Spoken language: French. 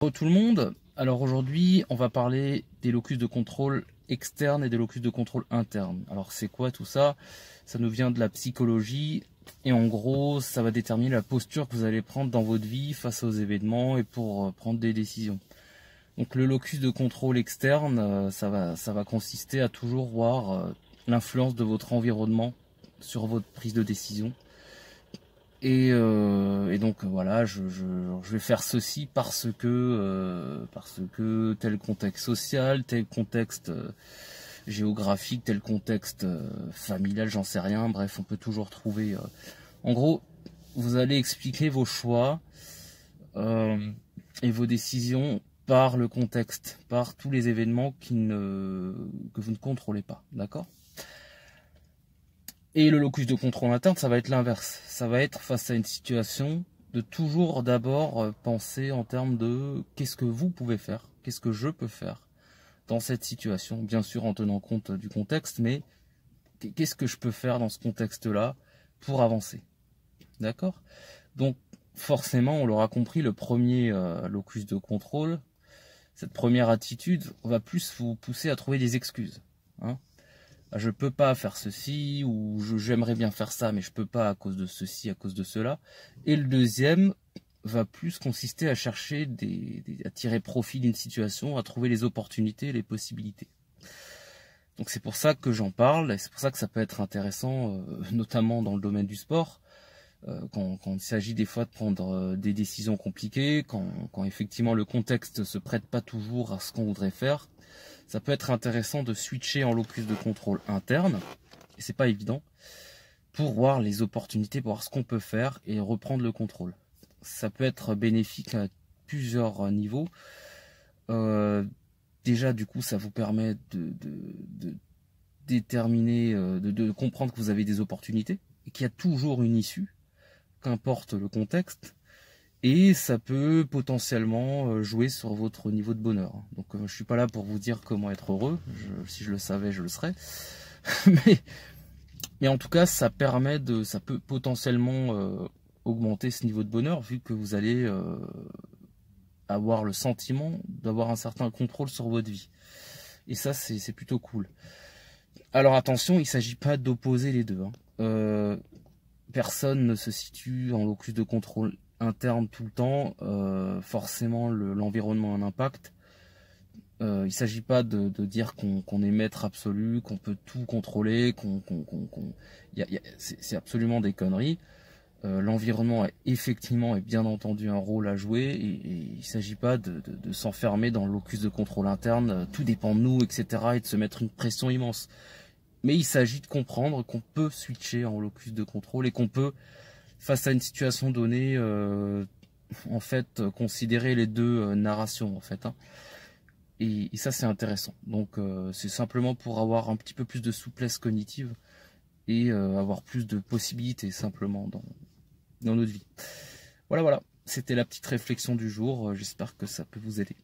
Bonjour tout le monde, alors aujourd'hui on va parler des locus de contrôle externe et des locus de contrôle interne. Alors c'est quoi tout ça? Ça nous vient de la psychologie et en gros ça va déterminer la posture que vous allez prendre dans votre vie face aux événements et pour prendre des décisions. Donc le locus de contrôle externe, ça va consister à toujours voir l'influence de votre environnement sur votre prise de décision. Et donc voilà, je vais faire ceci parce que tel contexte social, tel contexte géographique, tel contexte familial, j'en sais rien. Bref, on peut toujours trouver. En gros, vous allez expliquer vos choix et vos décisions par le contexte, par tous les événements que vous ne contrôlez pas, d'accord ? Et le locus de contrôle interne, ça va être l'inverse. Ça va être face à une situation de toujours d'abord penser en termes de qu'est-ce que vous pouvez faire, qu'est-ce que je peux faire dans cette situation, bien sûr en tenant compte du contexte, mais qu'est-ce que je peux faire dans ce contexte-là pour avancer. D'accord ? Donc forcément, on l'aura compris, le premier locus de contrôle, cette première attitude va plus vous pousser à trouver des excuses. Hein ? Je peux pas faire ceci, ou j'aimerais bien faire ça, mais je peux pas à cause de ceci, à cause de cela. Et le deuxième va plus consister à chercher à tirer profit d'une situation, à trouver les opportunités, les possibilités. Donc c'est pour ça que j'en parle, et c'est pour ça que ça peut être intéressant, notamment dans le domaine du sport, quand il s'agit des fois de prendre des décisions compliquées, quand effectivement le contexte se prête pas toujours à ce qu'on voudrait faire. Ça peut être intéressant de switcher en locus de contrôle interne, et c'est pas évident, pour voir les opportunités, pour voir ce qu'on peut faire et reprendre le contrôle. Ça peut être bénéfique à plusieurs niveaux. Déjà, du coup, ça vous permet de déterminer, de comprendre que vous avez des opportunités et qu'il y a toujours une issue, qu'importe le contexte. Et ça peut potentiellement jouer sur votre niveau de bonheur. Donc je suis pas là pour vous dire comment être heureux. Si je le savais, je le serais. mais en tout cas, ça peut potentiellement augmenter ce niveau de bonheur vu que vous allez avoir le sentiment d'avoir un certain contrôle sur votre vie. Et ça, c'est plutôt cool. Alors attention, il ne s'agit pas d'opposer les deux. Personne ne se situe en locus de contrôle interne tout le temps, forcément l'environnement a un impact. Il ne s'agit pas de dire qu'on est maître absolu, qu'on peut tout contrôler, c'est absolument des conneries. L'environnement a effectivement et bien entendu un rôle à jouer, et il ne s'agit pas de s'enfermer dans le locus de contrôle interne, tout dépend de nous, etc., et de se mettre une pression immense. Mais il s'agit de comprendre qu'on peut switcher en locus de contrôle et qu'on peut, face à une situation donnée, en fait, considérer les deux narrations, en fait. Hein. Et ça, c'est intéressant. Donc, c'est simplement pour avoir un petit peu plus de souplesse cognitive et avoir plus de possibilités, simplement, dans notre vie. Voilà, voilà. C'était la petite réflexion du jour. J'espère que ça peut vous aider.